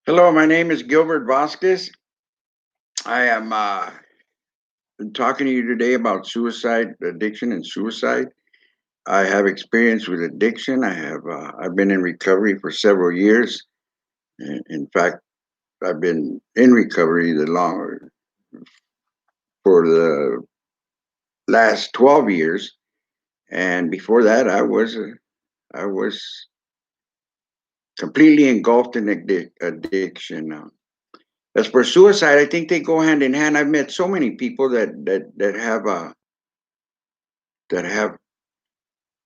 Hello, my name is Gilbert Vasquez. I am talking to you today about suicide, addiction, and suicide. I have experience with addiction. I've been in recovery for several years. In fact, I've been in recovery the longer for the last 12 years, and before that, I was completely engulfed in addiction. As for suicide, I think they go hand in hand. I've met so many people that have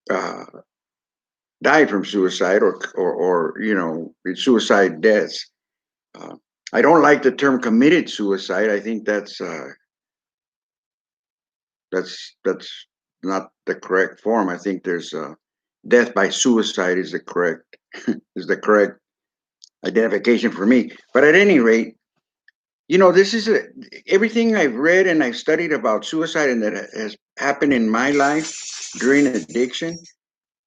uh, died from suicide or suicide deaths. Uh, I don't like the term committed suicide. I think that's not the correct form. I think there's death by suicide is the correct identification for me. But at any rate, this is everything I've read and I've studied about suicide and that has happened in my life during addiction,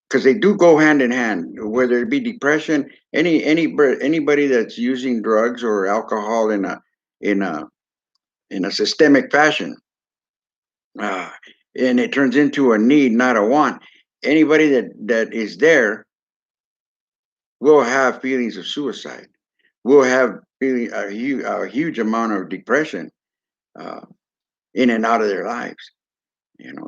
because they do go hand in hand, whether it be depression, anybody that's using drugs or alcohol in a in a systemic fashion, uh, and it turns into a need, not a want. Anybody that is there will have feelings of suicide, will have a huge amount of depression uh, in and out of their lives.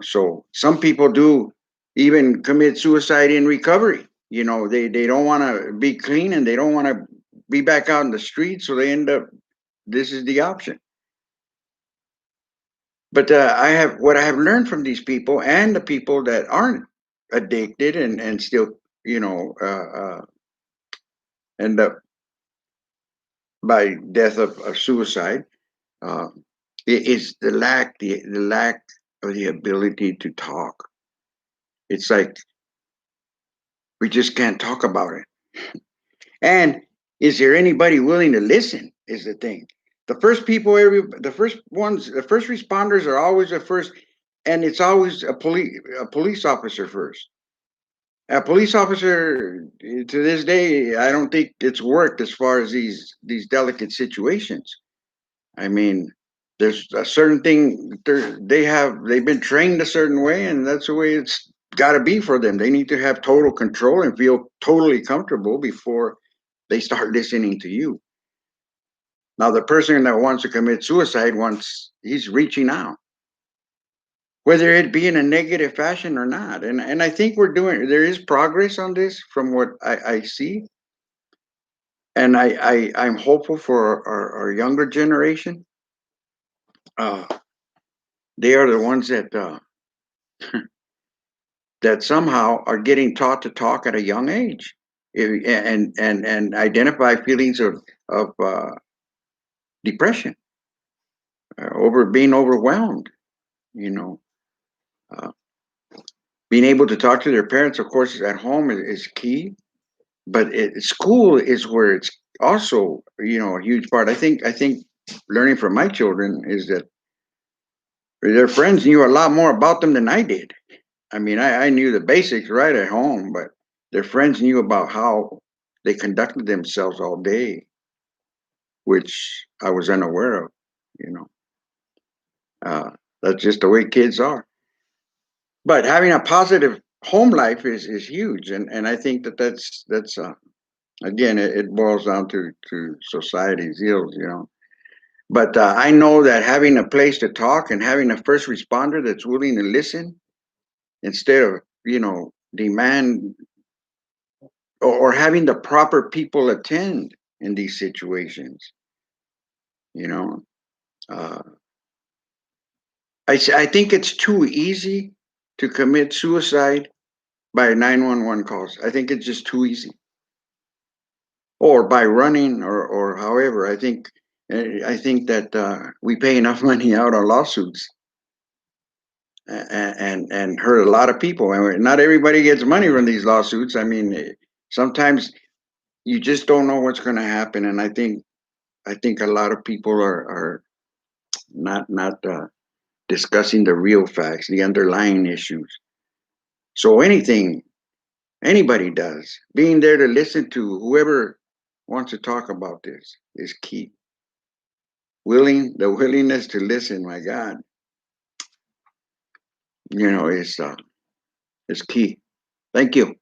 So some people do even commit suicide in recovery. They don't want to be clean and they don't want to be back out in the street, so they end up, this is the option. But what I have learned from these people and the people that aren't addicted and still end up by death of suicide, uh, is the lack of the ability to talk. It's like we just can't talk about it. And is there anybody willing to listen? Is the thing. The first responders are always the first, and it's always a police officer first. A police officer to this day, I don't think it's worked as far as these delicate situations. I mean, there's a certain thing they've been trained a certain way, and that's the way it's got to be for them. They need to have total control and feel totally comfortable before they start listening to you. Now, the person that wants to commit suicide wants he's reaching out, whether it be in a negative fashion or not. And I think there is progress on this from what I see, and I'm hopeful for our younger generation. Uh, they are the ones that somehow are getting taught to talk at a young age, and identify feelings of depression, over being overwhelmed. You know, uh, being able to talk to their parents, of course, at home is key, but school is where it's also a huge part. I think learning from my children is that their friends knew a lot more about them than I did. I mean, I knew the basics right at home, but their friends knew about how they conducted themselves all day, which I was unaware of. You know, uh, that's just the way kids are. But having a positive home life is huge, and I think that's again, it boils down to society's ills. But I know that having a place to talk and having a first responder that's willing to listen instead of demand, or having the proper people attend in these situations. You know, uh, I think it's too easy to commit suicide by 911 calls. I think it's just too easy, or by running, or however. I think that we pay enough money out on lawsuits, and hurt a lot of people. And not everybody gets money from these lawsuits. I mean, sometimes you just don't know what's going to happen, and I think a lot of people are not discussing the real facts, the underlying issues. So anybody does, being there to listen to whoever wants to talk about this is key. The willingness to listen, my God, is key. Thank you.